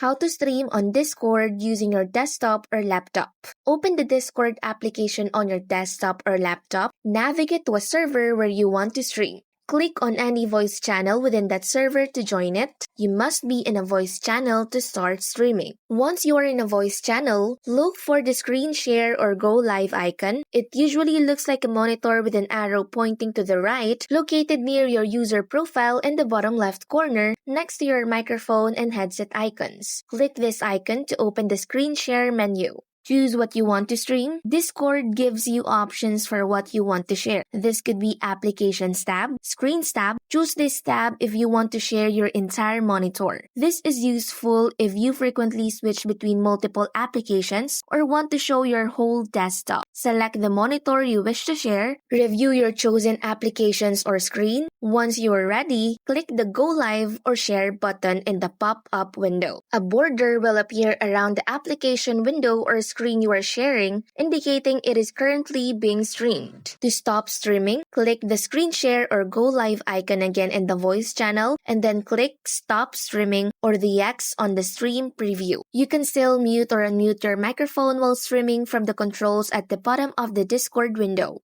How to stream on Discord using your desktop or laptop. Open the Discord application on your desktop or laptop. Navigate to a server where you want to stream. Click on any voice channel within that server to join it. You must be in a voice channel to start streaming. Once you are in a voice channel, look for the screen share or go live icon. It usually looks like a monitor with an arrow pointing to the right, located near your user profile in the bottom left corner, next to your microphone and headset icons. Click this icon to open the screen share menu. Choose what you want to stream. Discord gives you options for what you want to share. This could be Applications tab, Screens tab. Choose this tab if you want to share your entire monitor. This is useful if you frequently switch between multiple applications or want to show your whole desktop. Select the monitor you wish to share. Review your chosen applications or screen. Once you are ready, click the Go Live or Share button in the pop-up window. A border will appear around the application window or screen you are sharing, indicating it is currently being streamed. To stop streaming, click the screen share or go live icon again in the voice channel and then click stop streaming or the X on the stream preview. You can still mute or unmute your microphone while streaming from the controls at the bottom of the Discord window.